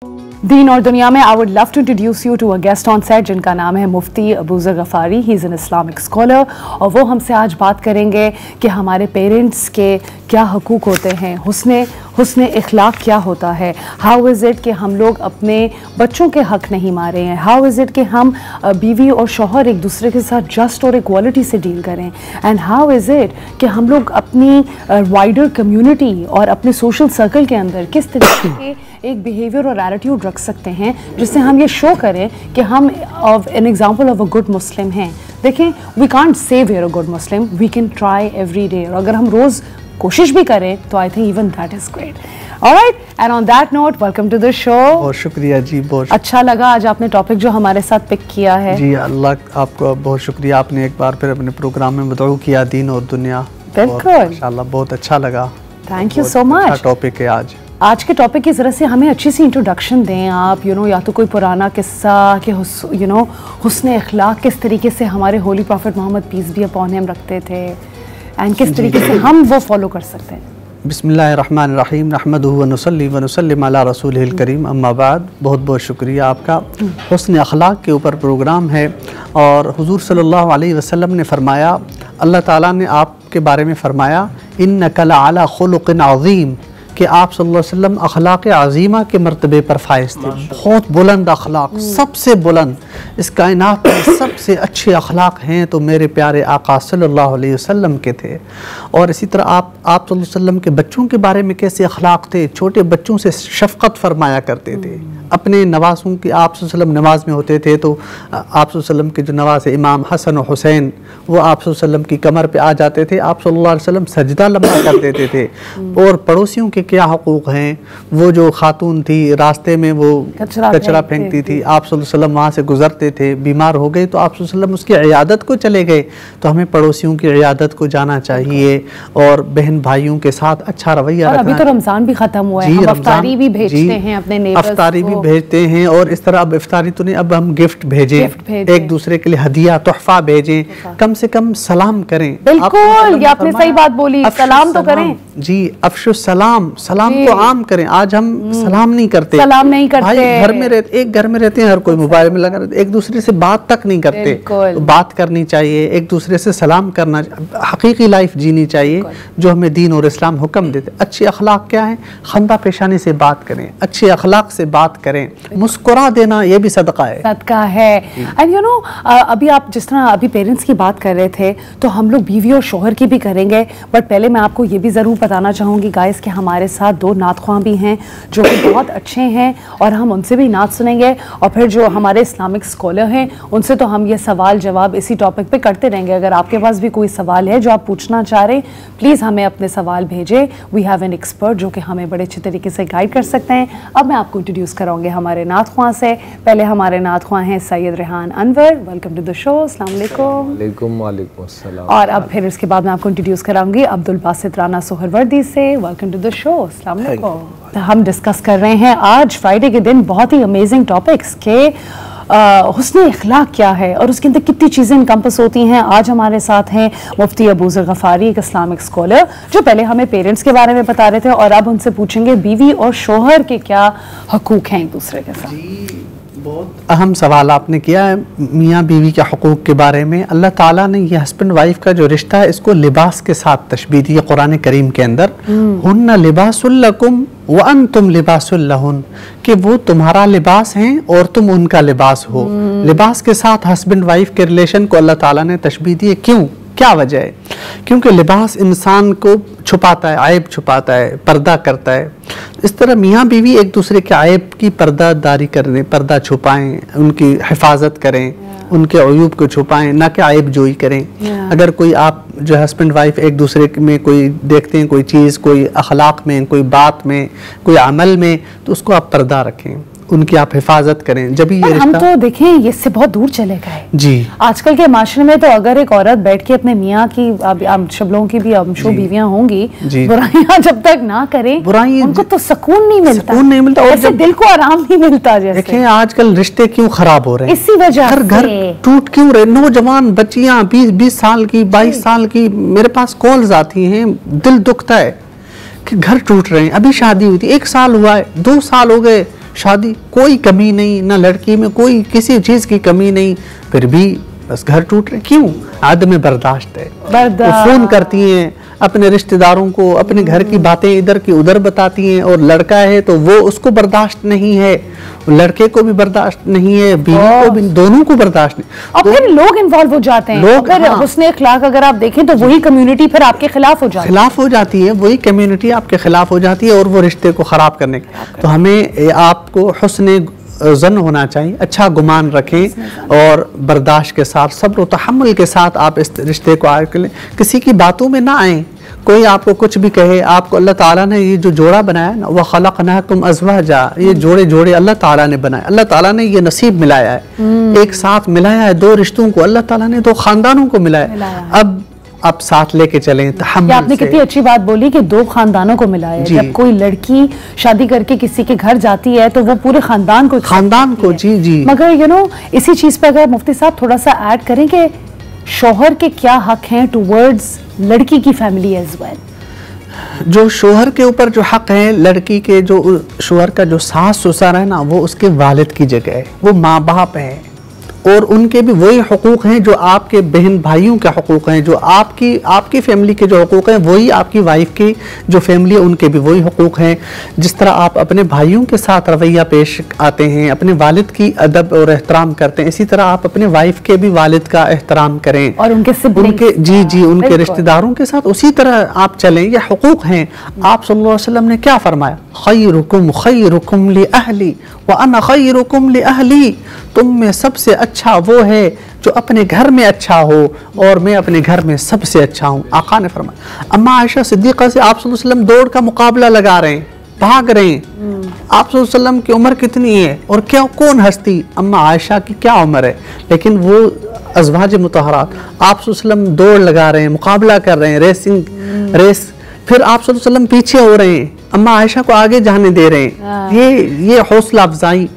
दीन और दुनिया में I would love to introduce you to a guest on set जिनका नाम है Mufti Abuzar Ghaffari. He is an Islamic scholar और वो हमसे आज बात करेंगे कि हमारे पेरेंट्स के क्या हकूक़ होते हैं, हुस्न इखलाक क्या होता है, हाउ इज़ इट कि हम लोग अपने बच्चों के हक़ नहीं मारे हैं, हाउ इज़ इट कि हम बीवी और शौहर एक दूसरे के साथ जस्ट और इक्वालिटी से डील करें, एंड हाउ इज़ इट कि हम लोग अपनी वाइडर कम्युनिटी और अपने सोशल सर्कल के अंदर किस तरीके के एक बिहेवियर और एटीट्यूड रख सकते हैं जिससे हम ये शो करें कि हम an example of a good Muslim हैं। देखें, we can't say we are a good Muslim, we can try every day, और अगर हम रोज़ कोशिश भी करें तो I think even that is great. Alright, and on that note welcome to the show. बहुत शुक्रिया जी, बहुत अच्छा लगा आज आपने टॉपिक जो हमारे साथ पिक किया है। जी, अल्लाह आपको बहुत शुक्रिया, आपने एक बार फिर अपने प्रोग्राम में मदऊ किया दीन और दुनिया। बिल्कुल, माशाल्लाह बहुत अच्छा लगा। Thank you so much. Topic है आज के टॉपिक की ज़रा से हमें अच्छी सी इंट्रोडक्शन दें आप, या तो कोई पुराना किस्सा कि हुस्न इखलाक किस तरीके से हमारे holy prophet Muhammad peace be upon him रखते थे एंड किस तरीके से हम वो फॉलो कर सकते हैं। बिस्मिल्लाहिर्रहमानिर्रहीम, नहमदुहु व नुसल्ली व नुसल्लिम अला रसूलिहिल करीम, अम्मा बाद। बहुत बहुत शुक्रिया आपका। हुस्न अखलाक के ऊपर प्रोग्राम है और हुजूर सल्लल्लाहु अलैहि वसल्लम ने फरमाया, अल्लाह ताला ने आपके बारे में फरमाया, इन्नका लअला खुलुक़िन अज़ीम, कि आप सल्लल्लाहु अलैहि वसल्लम अखलाक अज़ीमा के मर्तबे पर फाइज थे। बहुत बुलंद अखलाक, सबसे बुलंद, इस कायनात में सबसे अच्छे अखलाक हैं तो मेरे प्यारे आका सल्लल्लाहु अलैहि वसल्लम के थे। और इसी तरह आप सल्लल्लाहु अलैहि वसल्लम के बच्चों के बारे में कैसे अखलाक थे, छोटे बच्चों से शफ़क़त फरमाया करते थे। अपने नवासों की आप सल्लल्लाहु अलैहि वसल्लम नमाज में होते थे तो आप सल्लल्लाहु अलैहि वसल्लम के जो नवास इमाम हसन और हुसैन, वो आप सल्लल्लाहु अलैहि वसल्लम की कमर पे आ जाते थे, आप सल्लल्लाहु अलैहि वसल्लम सजदा लंबा कर देते थे। और पड़ोसियों के क्या हकूक़ हैं, वो जो खातून थी रास्ते में वो कचरा फेंकती थी, आप सल्लल्लाहु अलैहि वसल्लम वहाँ से गुजरते थे, बीमार हो गए तो आप सल्लल्लाहु अलैहि वसल्लम उसकी इयादत को चले गए। तो हमें पड़ोसियों की इयादत को जाना चाहिए और बहन भाइयों के साथ अच्छा रवैया रखना। अभी तो रमज़ान भी ख़त्म हुआ है, हम अफ्तारी भी भेजते हैं अपने नेबर्स, अफ्तारी भी भेजते हैं। और इस तरह अब इफ्तारी तो नहीं, अब हम गिफ्ट भेजें, एक दूसरे के लिए हदिया तोहफा भेजें, कम से कम सलाम करें। बिल्कुल, ये आपने सही बात बोली, सलाम तो करें जी, अफशुस सलाम, सलाम को आम करें। आज हम सलाम नहीं करते, सलाम नहीं करते। भाई घर में रहते, एक घर में रहते हैं, हर कोई मोबाइल में लगा रहते, एक दूसरे से बात तक नहीं करते। तो बात करनी चाहिए, एक दूसरे से सलाम करना, हकीकी लाइफ जीनी चाहिए जो हमें दीन और इस्लाम हुक्म देते। अच्छे अखलाक क्या है? खंदा पेशानी से बात करें, अच्छे अखलाक से बात करें, मुस्कुरा देना ये भी सदका है, सदका है। एंड अभी आप जिस तरह अभी पेरेंट्स की बात कर रहे थे तो हम लोग बीवी और शोहर की भी करेंगे, बट पहले मैं आपको ये भी ज़रूर बताना चाहूँगी गाइस कि हमारे साथ दो नात ख्वां भी हैं जो कि बहुत अच्छे हैं और हम उनसे भी नात सुनेंगे, और फिर जो हमारे इस्लामिक स्कॉलर हैं उनसे तो हम ये सवाल जवाब इसी टॉपिक पे करते रहेंगे। अगर आपके पास भी कोई सवाल है जो आप पूछना चाह रहे हैं, प्लीज़ हमें अपने सवाल भेजें। वी हैव एन एक्सपर्ट जो कि हमें बड़े अच्छे तरीके से गाइड कर सकते हैं। अब मैं आपको इंट्रोड्यूस कराऊंगे हमारे नात ख्वां से। पहले हमारे नात ख्वां हैं Syed Rehan Anwar, welcome to the show. अस्सलाम वालेकुम। वालेकुम अस्सलाम। और अब फिर उसके बाद मैं आपको इंट्रोड्यूस कराऊंगी अब्दुल बासित राना सोहरवर्दी से, वेलकम टू द शो। अस्सलाम वालेकुम। हम डिस्कस कर रहे हैं आज फ्राइडे के दिन बहुत ही अमेजिंग टॉपिक्स के हुस्न इखलाक क्या है और उसके अंदर कितनी चीज़ें इनकम्पस होती हैं। आज हमारे साथ हैं मुफ्ती अबूज़र गफ़ारी, एक इस्लामिक स्कॉलर, जो पहले हमें पेरेंट्स के बारे में बता रहे थे और अब उनसे पूछेंगे बीवी और शोहर के क्या हकूक़ हैं एक दूसरे के साथ। बहुत अहम सवाल आपने किया है मियाँ बीवी के हकूक़ के बारे में। अल्लाह ताला ने ये हस्बैंड वाइफ का जो रिश्ता है इसको लिबास के साथ तशबीह दी है कुरान करीम के अंदर, हुन्ना लिबासुल लकुम व अंतुम लिबासुल लहुन, कि वो तुम्हारा लिबास हैं और तुम उनका लिबास हो। लिबास के साथ हस्बैंड वाइफ के रिलेशन को अल्लाह ताला ने तशबीह दी है। क्यों, क्या वजह है? क्योंकि लिबास इंसान को छुपाता है, आयब छुपाता है, पर्दा करता है। इस तरह मियाँ बीवी एक दूसरे के आयब की पर्दादारी करें, पर्दा छुपाएं, उनकी हिफाजत करें, उनके अयूब को छुपाएं, ना कि आयब जोई करें। अगर कोई आप जो हस्बैंड वाइफ एक दूसरे में कोई देखते हैं, कोई चीज़, कोई अखलाक में, कोई बात में, कोई अमल में, तो उसको आप पर्दा रखें, उनकी आप हिफाजत करें। जब ये हम तो देखें ये इससे बहुत दूर चले गए जी। आजकल के माशरे में तो अगर एक औरत बैठ के अपने मियाँ की, अब सब लोगों की भी अमशो बीवियां होंगी, बुराइयां जब तक ना करें, उनको तो सुकून नहीं मिलता, ऐसे दिल को आराम नहीं मिलता। जैसे देखें आजकल रिश्ते क्यों खराब हो रहे हैं, इसी वजह से घर टूट क्यों रहे। नौजवान बच्चियां 20-20 साल की, 22 साल की, मेरे पास कॉल्स आती हैं, दिल दुखता है कि घर टूट रहे हैं। अभी शादी हुई थी, 1 साल हुआ है, 2 साल हो गए, शादी कोई कमी नहीं, ना लड़की में कोई किसी चीज़ की कमी नहीं, फिर भी बस घर टूट रहे। क्यों? आदम बर्दाश्त है। वो फ़ोन करती हैं अपने रिश्तेदारों को, अपने घर की बातें इधर की उधर बताती हैं, और लड़का है तो वो उसको बर्दाश्त नहीं है, लड़के को भी बर्दाश्त नहीं है, बीवी को भी, दोनों को बर्दाश्त नहीं। और फिर लोग इन्वॉल्व हो जाते हैं। लोग, अगर हुस्न अखलाक अगर आप देखें तो वही कम्युनिटी फिर आपके खिलाफ हो जाती है, वही कम्युनिटी आपके खिलाफ हो जाती है और वो रिश्ते को खराब करने के। तो हमें आपको हुस्न ज़न होना चाहिए, अच्छा गुमान रखें और बर्दाश्त के साथ, सब्र और तहम्मुल के साथ आप इस रिश्ते को आगे लें। किसी की बातों में ना आए, कोई आपको कुछ भी कहे। आपको अल्लाह ताला ने ये जो जोड़ा बनाया ना, वह खलक़नाकुम अज़वाजा, ये जोड़े अल्लाह ताला ने बनाए, अल्लाह ताला ने ये नसीब मिलाया है, एक साथ मिलाया है दो रिश्तों को, अल्लाह ताला ने दो खानदानों को मिलाया। अब आप साथ लेके चलें तहम्मुल से। आपने कितनी अच्छी बात बोली कि दो खानदानों को मिलाया। जब कोई लड़की शादी करके किसी के घर जाती है तो वो पूरे खानदान को जी। मगर इसी चीज पे अगर मुफ्ती साहब थोड़ा सा ऐड करें कि शौहर के क्या हक हैं टुवर्ड्स लड़की की फैमिली एज वेल। जो शोहर के ऊपर जो हक है, लड़की के जो शोहर का जो सास ससुर है ना, वो उसके वालिद की जगह है, वो माँ बाप है, और उनके भी वही हुकूक हैं जो आपके बहन भाइयों के हुकूक हैं, जो आपकी फैमिली के जो हुकूक हैं वही आपकी वाइफ की जो फैमिली है उनके भी वही हुकूक हैं। जिस तरह आप अपने भाइयों के साथ रवैया पेश आते हैं, अपने वालिद की अदब और एहतराम करते हैं, इसी तरह आप अपने वाइफ के भी वालिद का एहतराम करें और उनके उनके रिश्तेदारों के साथ उसी तरह आप चलें। ये हुकूक हैं। आप सल्लल्लाहु अलैहि वसल्लम ने क्या फरमाया? खैरुकुम li अहली व अना खैरुकुम li अहली। तुम में सबसे अच्छा वो है जो अपने घर में अच्छा हो और मैं अपने घर में सबसे अच्छा हूँ। आका ने फरमाया। अम्मा आयशा सिद्दीक़ा से आप सल्लल्लाहु अलैहि वसल्लम दौड़ का मुकाबला लगा रहे हैं, भाग रहे हैं। आप सल्लल्लाहु अलैहि वसल्लम की उम्र कितनी है और क्या कौन हस्ती? अम्मा आयशा की क्या उम्र है, लेकिन वो अज़वाज मुतहरात आप सल्लल्लाहु अलैहि वसल्लम दौड़ लगा रहे हैं, मुकाबला कर रहे हैं, रेस। फिर आप सल्लल्लाहु अलैहि वसल्लम पीछे हो रहे हैं, अम्मा आयशा को आगे जाने दे रहे हैं। ये हौसला अफजाई।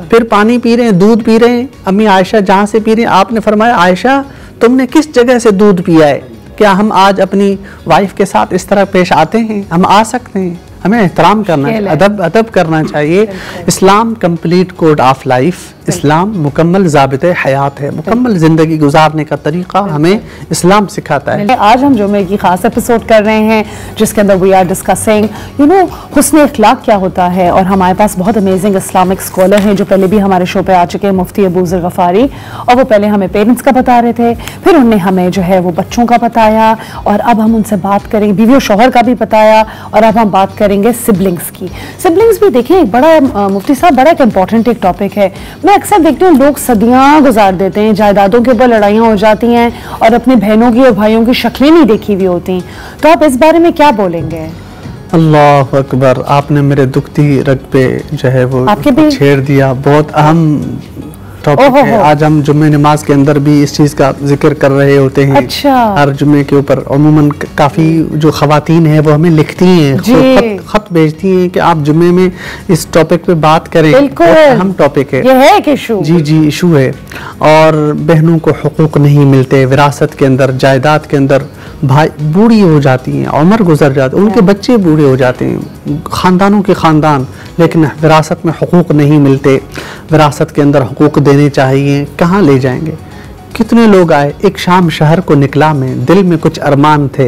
फिर पानी पी रहे हैं, दूध पी रहे हैं, अम्मी आयशा जहाँ से पी रही हैं, आपने फरमाया आयशा तुमने किस जगह से दूध पिया है? क्या हम आज अपनी वाइफ के साथ इस तरह पेश आते हैं? हम आ सकते हैं? हमें एहतराम करना चाहिए, अदब करना चाहिए। इस्लाम कंप्लीट कोड ऑफ लाइफ, इस्लाम मुकम्मल ज़ाबिते हयात है, मुकम्मल ज़िंदगी गुजारने का तरीक़ा हमें इस्लाम सिखाता है। आज हम जुमे की खास एपिसोड कर रहे हैं जिसके अंदर वी आर डिस्कसिंग हुस्न अखलाक क्या होता है, और हमारे पास बहुत अमेजिंग इस्लामिक स्कॉलर हैं जो पहले भी हमारे शो पे आ चुके हैं, मुफ्ती अबूज़र गफ़ारी। और वो पहले हमें पेरेंट्स का बता रहे थे, फिर उन्होंने हमें जो है वो बच्चों का बताया, और अब हम उनसे बात करेंगे, बीवी और शौहर का भी बताया, और अब हम बात करेंगे सिबलिंग्स की। सिबलिंग्स भी देखिए एक बड़ा मुफ्ती साहब बड़ा एक इंपॉर्टेंट एक टॉपिक है। मैं अक्सर देखती हूँ लोग सदियां गुजार देते हैं, जायदादों के ऊपर लड़ाइयाँ हो जाती हैं और अपने बहनों की और भाइयों की शक्लें नहीं देखी हुई होती। तो आप इस बारे में क्या बोलेंगे? अल्लाह अकबर, आपने मेरे दुखती रग पे जो है वो छेड़ दिया। बहुत अहम टॉपिक है। आज हम जुम्मे नमाज के अंदर भी इस चीज़ का जिक्र कर रहे होते हैं। अच्छा। हर जुम्मे के ऊपर अमूमन काफ़ी जो ख़वातीन हैं वो हमें लिखती हैं, खत भेजती हैं कि आप जुम्मे में इस टॉपिक पे बात करें। बिल्कुल अहम टॉपिक है। ये है एक इशू। जी इशू है। और बहनों को हुकूक नहीं मिलते, विरासत के अंदर, जायदाद के अंदर। भाई बूढ़ी हो जाती हैं, उम्र गुजर जाती है, उनके बच्चे बूढ़े हो जाते हैं, ख़ानदानों के ख़ानदान, लेकिन विरासत में हुकूक नहीं मिलते। विरासत के अंदर हुकूक देने चाहिए, कहाँ ले जाएंगे? कितने लोग आए, एक शाम शहर को निकला मैं, दिल में कुछ अरमान थे।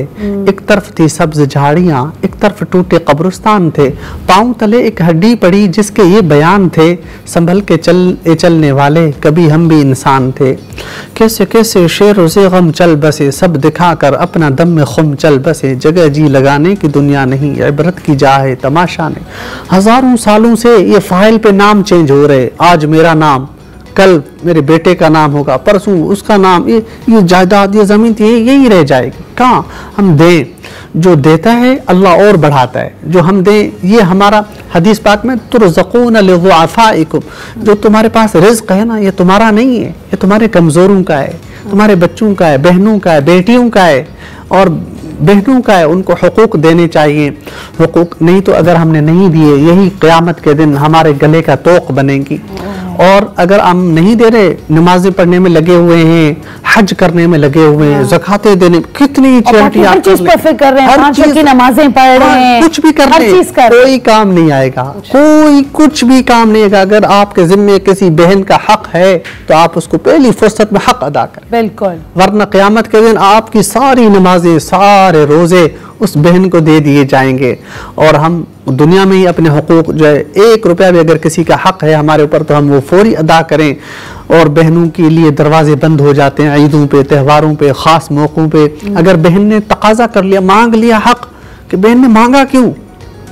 एक तरफ थी सब्ज झाड़ियाँ, एक तरफ टूटे कब्रिस्तान थे, पाँव तले एक हड्डी पड़ी जिसके ये बयान थे, संभल के चलने वाले कभी हम भी इंसान थे। कैसे कैसे शेर से गम चल बसे, सब दिखाकर अपना दम में खुम चल बसे, जगह जी लगाने की दुनिया नहीं, इबरत की जा है तमाशा नहीं। हजारों सालों से ये फाइल पे नाम चेंज हो रहे, आज मेरा नाम, कल मेरे बेटे का नाम होगा, परसों उसका नाम, ये जायदाद, ये ज़मीन थी, यही रह जाएगी। कहाँ हम दें? जो देता है अल्लाह और बढ़ाता है, जो हम दें ये हमारा हदीस पाक में तुरज़क़ून लिज़ुअफ़ाइकुम, जो तुम्हारे पास रिज़्क़ है ना, ये तुम्हारा नहीं है, ये तुम्हारे कमज़ोरों का है, तुम्हारे बच्चों का है, बहनों का है, बेटियों का है, और बहनों का है, उनको हुकूक देने चाहिए। हुकूक नहीं तो अगर हमने नहीं दिए, यही क़यामत के दिन हमारे गले का तोक बनेगी। और अगर हम नहीं दे रहे, नमाजें पढ़ने में लगे हुए हैं, हज करने में लगे हुए हैं, ज़कातें देने, कितनी चैरिटी आप कर रहे हैं, 5 वक्त की नमाजें पढ़ रहे हैं, कुछ भी कर रहे हैं, कोई काम नहीं आएगा, कोई कुछ भी काम नहीं आएगा। अगर आपके जिम्मे किसी बहन का हक है तो आप उसको पहली फुर्सत में हक अदा करें, बिल्कुल, वरना क़यामत के दिन आपकी सारी नमाजें, सारे रोजे उस बहन को दे दिए जाएंगे। और हम दुनिया में ही अपने हुकूक जो है, 1 रुपया भी अगर किसी का हक है हमारे ऊपर तो हम वो फौरी अदा करें। और बहनों के लिए दरवाजे बंद हो जाते हैं ईदों पे, त्योहारों पे, ख़ास मौक़ों पे। अगर बहन ने तकाजा कर लिया, मांग लिया हक, कि बहन ने मांगा क्यों,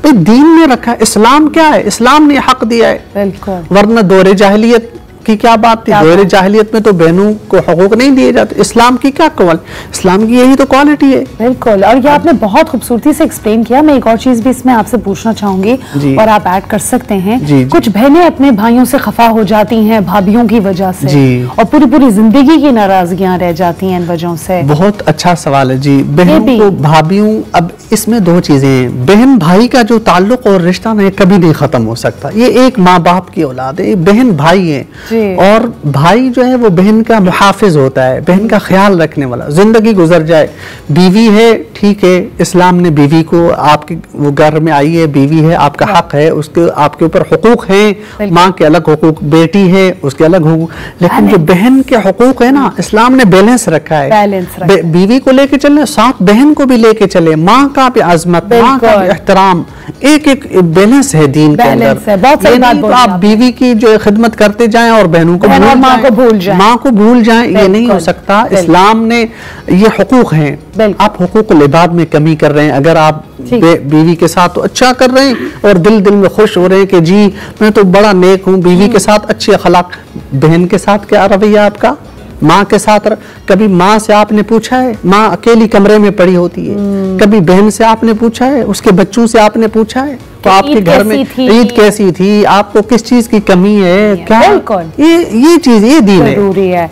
भाई दीन ने रखा है, इस्लाम क्या है, इस्लाम ने हक दिया है, बिल्कुल, वरना दौरे जाहिलियत की क्या बात थी। दौरे जाहिलियत में तो बहनों को हकूक नहीं दिए जाते। इस्लाम की क्या इस्लाम की यही तो क्वालिटी है। बिल्कुल, और ये आपने बहुत खूबसूरती से एक्सप्लेन किया। मैं एक और चीज भी इसमें आपसे पूछना चाहूंगी और आप ऐड कर सकते हैं। कुछ बहनें अपने भाइयों से खफा हो जाती हैं भाभियों की वजह से, और पूरी पूरी जिंदगी की नाराजगियां रह जाती हैं इन वजहों से। बहुत अच्छा सवाल है जी। बहनों को, भाभियों, अब इसमें 2 चीजें हैं। बहन भाई का जो ताल्लुक और रिश्ता ना कभी नहीं खत्म हो सकता। ये एक माँ बाप की औलाद है, बहन भाई है, और भाई जो है वो बहन का मुहाफिज होता है, बहन का ख्याल रखने वाला। जिंदगी गुजर जाए, बीवी है, ठीक है, इस्लाम ने बीवी को, आपके वो घर में आई है, बीवी है, आपका हक है, उसके आपके ऊपर हुकूक हैं, माँ के अलग हुकूक, बेटी है उसके अलग हुकूक, लेकिन जो बहन के हुकूक है ना, इस्लाम ने बैलेंस रखा है। बीवी को लेके चले, साथ बहन को भी लेके चले, माँ का भी अजमत, माँ का भी एहतराम, एक बैलेंस है दीन के अंदर। तो आप बीवी की जो खिदमत करते जाएं और बहनों को माँ को भूल जाएं, ये नहीं हो सकता। इस्लाम ने ये हुकूक हैं, आप हुकूक लिबाद में कमी कर रहे हैं। अगर आप बीवी के साथ तो अच्छा कर रहे हैं और दिल दिल में खुश हो रहे हैं कि जी मैं तो बड़ा नेक हूँ, बीवी के साथ अच्छे अखलाक, बहन के साथ क्या रवैया आपका, माँ के साथ। कभी माँ से आपने पूछा है, माँ अकेली कमरे में पड़ी होती है, कभी बहन से आपने पूछा है, उसके बच्चों से आपने पूछा है तो आपके घर में ईद कैसी थी, आपको किस चीज की कमी है, क्या, ये चीज, ये दीन है।